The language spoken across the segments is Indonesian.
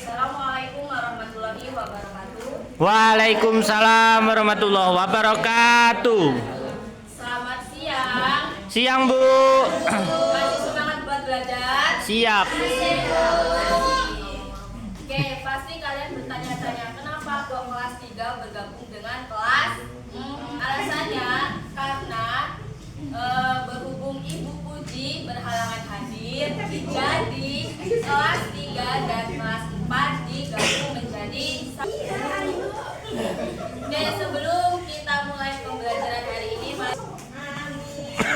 Assalamualaikum warahmatullahi wabarakatuh. Waalaikumsalam warahmatullahi wabarakatuh. Selamat siang. Siang, Bu. Masih semangat buat belajar? Siap. Oke, pasti kalian bertanya-tanya kenapa kok kelas 3 bergabung dengan kelas? Alasannya karena berhubung Ibu Puji berhalangan hadir, jadi kelas 3 dan kelas 4 digabung menjadi satu. Oke, sebelum kita mulai pembelajaran hari ini,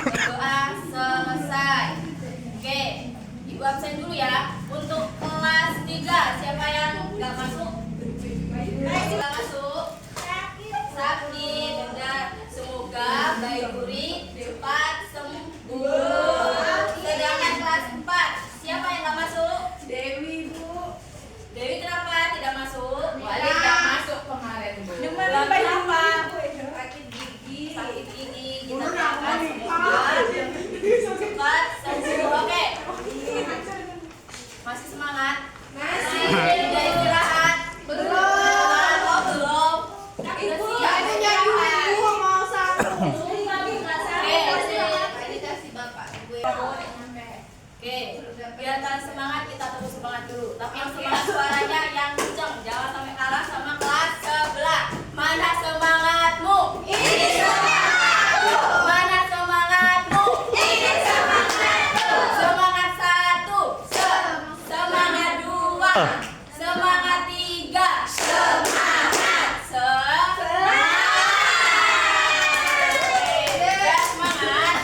berdoa selesai. Oke, Ibu absen dulu ya. Untuk kelas 3, siapa yang nggak masuk? Nggak masuk. Sakit. Dan semoga Bayi Guri cepat sembuh. Sedangkan kelas 4, siapa yang nggak masuk? Dewi, Bu. Dewi kenapa tidak masuk? Wali nggak masuk kemarin, Bu. Kenapa? Sakit gigi. Sakit gigi. Kita doakan semoga cepat sembuh. Oke. Masih semangat? Masih. Udah istirahat? Belum. Oh, belum. Ibu, Udah siap ada nyanyi istirahat? Ibu mau satu. Oke, biar kalian semangat, kita terus semangat dulu. Tapi yang semangat suaranya yang kenceng, jangan sampai kalah sama kelas sebelah. Mana semangatmu? Ini semangatku. Mana semangatmu? Ini semangatku. Semangat 1, semangat 2, semangat 3, semangat, Oke, semangat.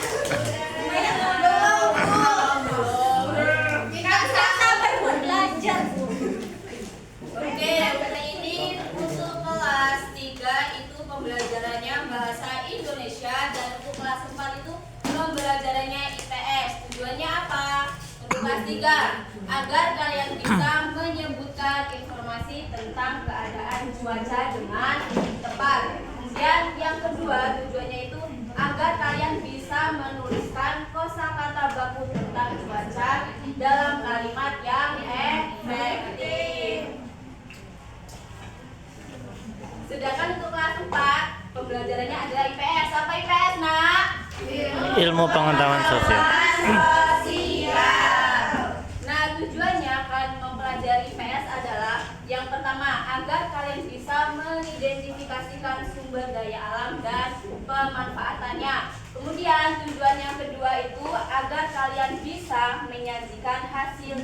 Oke, kali ini untuk kelas 3 itu pembelajarannya bahasa Indonesia dan untuk kelas 4 itu pembelajarannya IPS. Tujuannya apa? Untuk kelas 3 agar kalian bisa menyebutkan informasi tentang keadaan cuaca dengan tepat. Kemudian yang kedua tujuannya itu agar kalian bisa menuliskan kosakata baku tentang cuaca dalam kalimat yang efektif. Sedangkan untuk kelas 4 pembelajarannya adalah IPS. Apa IPS, Nak? Ilmu pengetahuan sosial. Nah, tujuannya kalian mempelajari IPS adalah yang pertama, agar kalian bisa mengidentifikasikan sumber daya alam dan pemanfaatannya. Kemudian tujuan yang kedua itu agar kalian bisa menyajikan hasil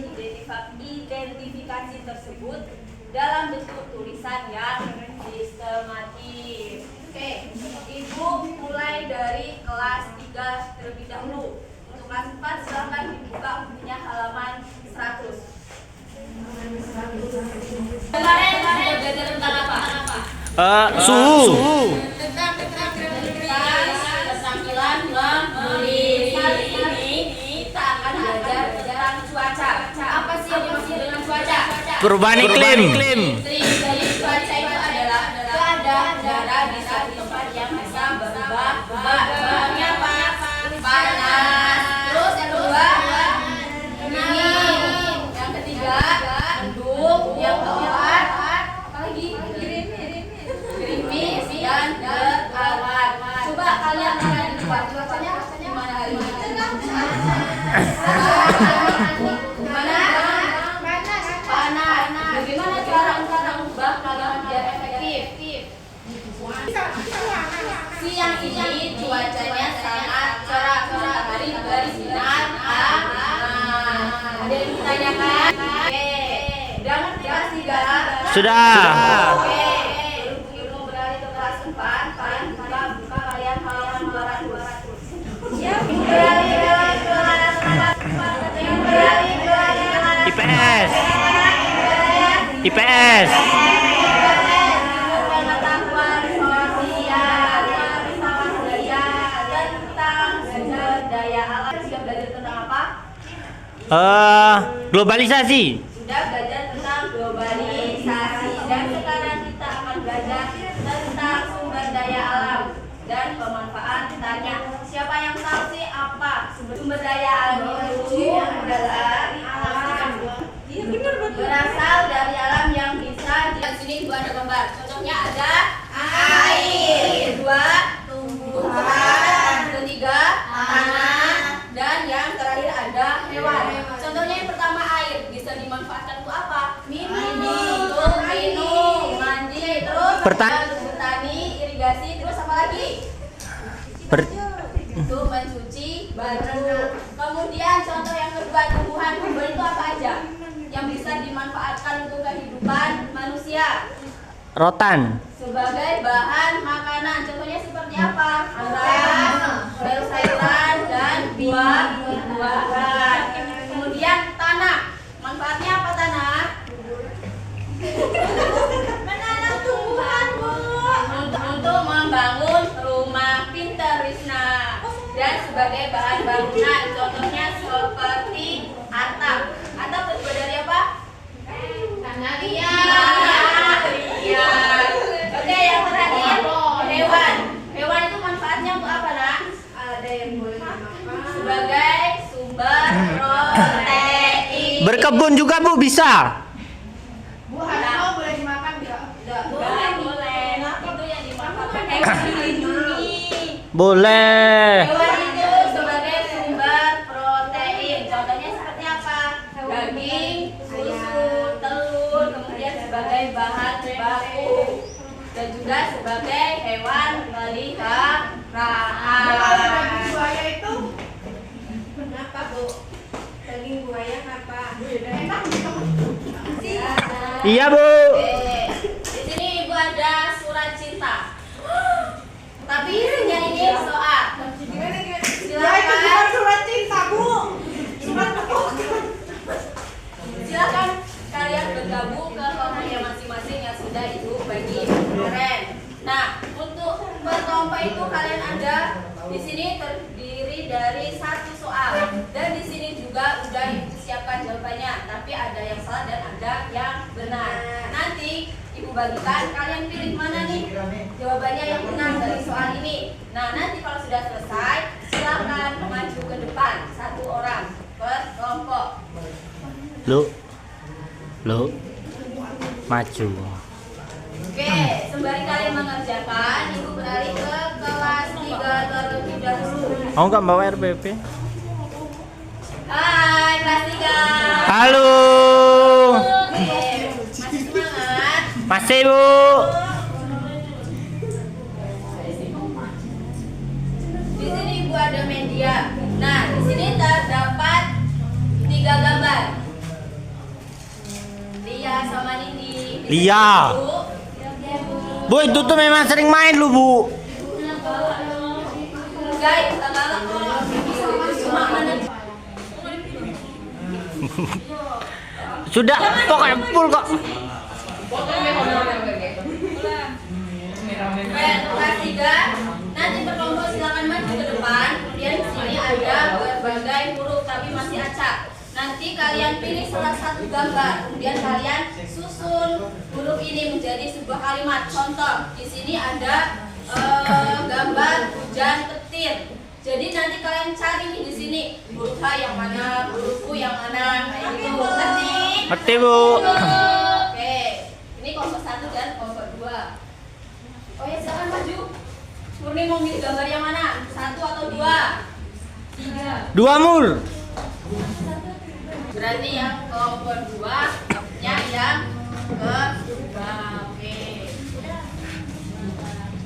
identifikasi tersebut dalam bentuk tulisan yang sistematis. Oke, Ibu mulai dari kelas 3 terlebih dahulu. Untuk kelas 4 silakan dibuka bukunya halaman 100. Kemarin belajar tentang apa? Suhu. Tentang keterampilan menulis. Kali ini kita akan belajar tentang cuaca. Apa sih yang dimaksud dengan cuaca? Perubahan iklim. Dari cuaca itu adalah keadaan udara di suatu tempat yang bisa berubah-ubah. Contohnya apa? Panas. Terus yang kedua, dingin. Yang ketiga, mendung. Yang keempat, apa lagi? Gerimis dan berawan. Coba kalian lihat di luar cuacanya gimana hari ini? Gimana? Panas. Bagaimana cara mengubah kalimat biar efektif? Siang ini cuacanya sangat cerah, matahari bersinar hangat. Ada yang ditanyakan? Oke, udah ngerti kelas 3? Sudah. Oke, ilmu beralih ke kelas 4. Kalian buka kalian halaman 200. Siap, beralih ke kelas 4. Yang beralih ke kelas IPS. IPS. pengetahuan sosial tentang sumber daya alam. Sudah belajar tentang apa? Globalisasi. Sudah belajar tentang globalisasi dan sekarang kita akan belajar tentang sumber daya alam dan pemanfaatannya. Siapa yang tahu sih apa Sumber daya alam itu adalah berasal dari alam yang bisa di sini gua ada gambar. Contohnya ada air, kedua tumbuhan, ketiga tanah, dan yang terakhir ada hewan. Contohnya yang pertama air bisa dimanfaatkan untuk apa? Minum, mandi, terus bertani, irigasi, terus apa lagi? Itu mencuci baju. Kemudian contoh yang kedua tumbuhan itu apa aja yang bisa dimanfaatkan untuk kehidupan manusia? Rotan. Sebagai bahan makanan. Contohnya seperti apa? Sayur-sayuran dan buah-buahan. Kemudian tanah. Manfaatnya apa tanah? Menanam tumbuhan, Bu. Untuk membangun rumah Pinterisna. Dan sebagai bahan bangunan, contohnya seperti atap. Atap terbuat dari apa? Tanah liat. Oke, yang terakhir hewan. Hewan itu manfaatnya untuk apa, Nak? Ada yang boleh dimakan sebagai sumber protein. Berkebun juga Bu bisa. Bu, harimau boleh dimakan nggak? Boleh. Itu yang dimanfaatkan hewan dilindungi. Boleh. Hewan itu sebagai sumber protein. Contohnya seperti apa? Daging, susu, telur, kemudian sebagai bahan baku. Dan juga sebagai hewan peliharaan. Daging buaya itu kenapa, Bu? Daging buaya kenapa? Enak. Iya Bu. Oke. Di sini Ibu ada surat cinta. Tapi isinya ini soal. Ya, itu Silakan. bukan surat cinta, Bu. Surat petugas. Silakan kalian bergabung ke kelompoknya masing-masing yang sudah Ibu bagi kemarin. Nah, untuk berkelompok itu kalian ada di sini terdiri dari 1 soal dan di sini juga udah Ibu siapkan jawabannya. Tapi ada yang salah dan ada yang benar. Nanti Ibu bagikan, kalian pilih mana nih jawabannya yang benar dari soal ini. Nah, nanti kalau sudah selesai, silakan maju ke depan 1 orang per kelompok. Lu maju. Oke, sembari kalian mengerjakan, Ibu beralih ke kelas 3 terlebih dahulu. Mau nggak bawa RPP? Hai, kelas 3. Halo. Oke, masih semangat? Masih Bu. Di sini Ibu ada media. Nah, di sini terdapat 3 gambar. Lia sama Nindi. Lia. Bu itu tuh memang sering main lu Bu. Guys, tanggal cuma mana? Sudah pokoknya full kok. Kelas 3. Nanti berkelompok silakan maju ke depan. Kemudian di sini ada berbagai huruf tapi masih acak. Nanti kalian pilih salah satu gambar. Kemudian kalian susun huruf ini menjadi sebuah kalimat. Contoh, di sini ada gambar hujan petir. Jadi nanti kalian cari nih di sini huruf H yang mana, huruf U yang mana, kayak gitu. Ngerti? Ngerti Bu. Oke, ini kelompok 1 dan kelompok 2. Oh ya, silakan maju. Murni mau milih gambar yang mana? 1 atau 2? 3. 2 mul. Berarti yang kelompok 2 nya yang kedua. Oke.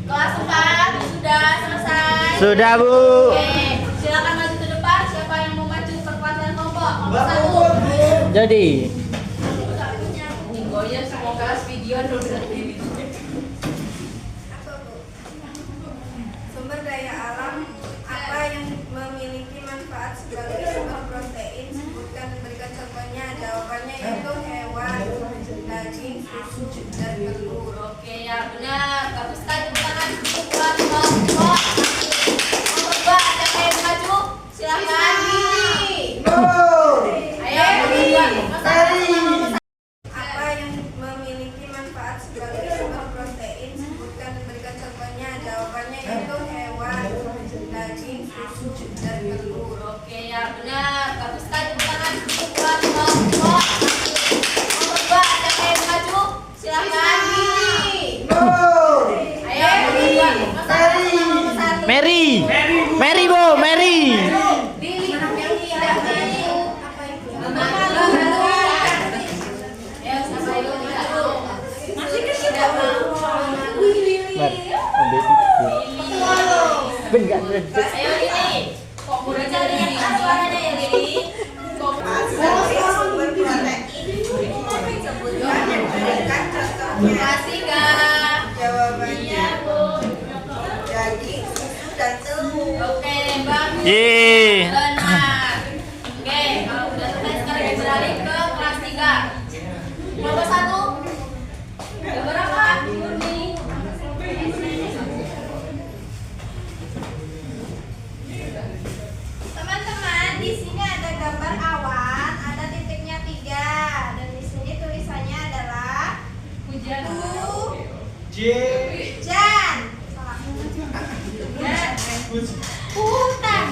Kelas 4 sudah selesai. Sudah Bu. Oke, silakan maju ke depan. Siapa yang mau maju perkuatan kelompok? Kelompok 1. Jadi Goya semoga video dulu. Sumber daya alam apa yang memiliki manfaat sebagai sumber protein? Sebutkan, berikan contohnya. Jawabannya itu hewan, daging, susu, dan telur. Oke, ya benar. Bagus sekali, tepuk tangan buat kelompok. Nomor 2 ada yang maju. Silakan. Ayo, nomor 2. Mas Ari. Apa yang memiliki manfaat daging, susu, dan telur. Oke, ya benar. Bagus sekali, tepuk tangan. Nomor 2, siapa yang maju? Silakan. Ayo, nomor 1. Mary. Mary, Bu, Mary. Billy, yang tidak tahu apa itu. Ayo, siapa yang tidak tahu? Masih kecil. Ayo Lili, kok udah cari yang suaranya ya Lili? Sumber protein sebutkan dan berikan contohnya. Kasih kak. Jawabannya daging, susu, dan telur. Oke, bagus. Yeay. Benar. Oke, kalau udah selesai sekarang kita beralih ke kelas 3. Nomor 1. Gambar apa? Murni. Teman-teman, di sini ada gambar awan, ada titiknya 3, dan di sini tulisannya adalah Hujan. hujan. Salah. Hutan.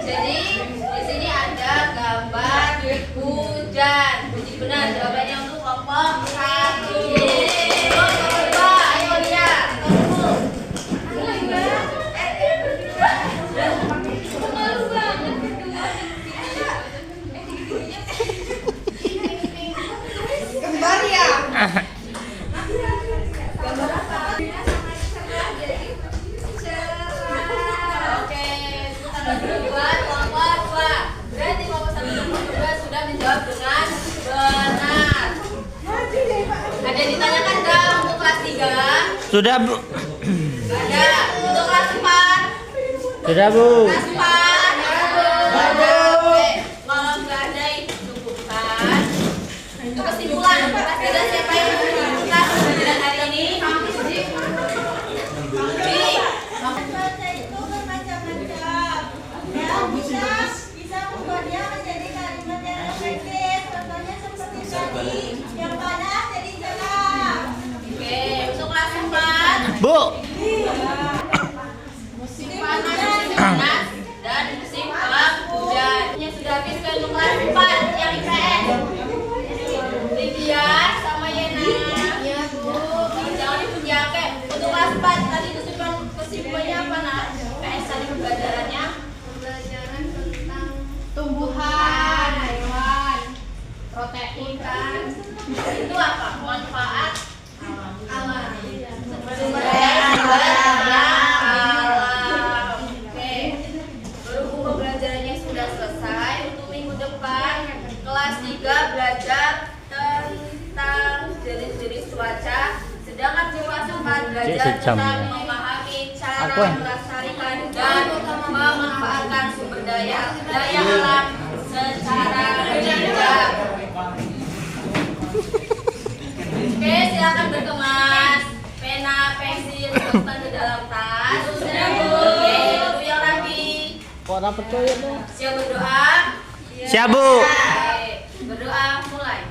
Jadi di sini ada gambar hujan. Jadi benar jawabannya untuk kelompok 1. Nomor 2, ayo lihat. Gambar ya. Oke, tanggal kedua kelompok 2. Berarti kelompok 1 dan kelompok 2 sudah menjawab dengan benar. Ada yang ditanyakan enggak untuk kelas 3? Sudah, Bu. Ada. Untuk kelas 4? Sudah, Bu. Kelas 4? Ada. Oke, kalau nggak ada itu cukupkan. Itu kesimpulan. Kelas 3 siapa yang menunjukkan pembelajaran hari ini? Baca itu bermacam-macam. Ya, bisa membuatnya menjadi kalimat yang efektif. Contohnya seperti tadi, yang panas jadi cerah. Oke, untuk kelas 4. Bu. Musim panas dan musim penghujan. Yang sudah habis ke untuk kelas 4 yang IPS. Lydia sama Yena. Iya, Bu. Jangan dipuja. Oke, untuk kelas 4 tadi kesimpulannya apa, Nak? IPS tadi pembelajarannya Pembelajaran tentang tumbuhan, hewan, protein kan. Itu apa? Manfaat alam. Sumber daya alam. Oke. Berhubung pembelajarannya sudah selesai, untuk minggu depan kelas 3 belajar tentang jenis-jenis cuaca, sedangkan di kelas 4 belajar tentang memahami cara melestarikan dan memanfaatkan sumber daya alam secara bijak. Oke, silakan berkemas. Pena, pensil, dimasukkan ke dalam tas. Oke, dulu yang rapi. Kok dapat ya, Bu? Siap berdoa? Siap, Bu. Oke, berdoa mulai.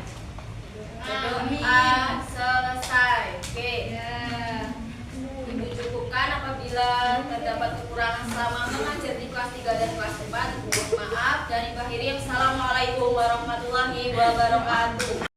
Berdoa selesai. Oke. Ibu cukupkan apabila terdapat kekurangan selama mengajar di kelas 3 dan kelas 4. Mohon maaf dan ibu akhiri. Assalamualaikum warahmatullahi wabarakatuh.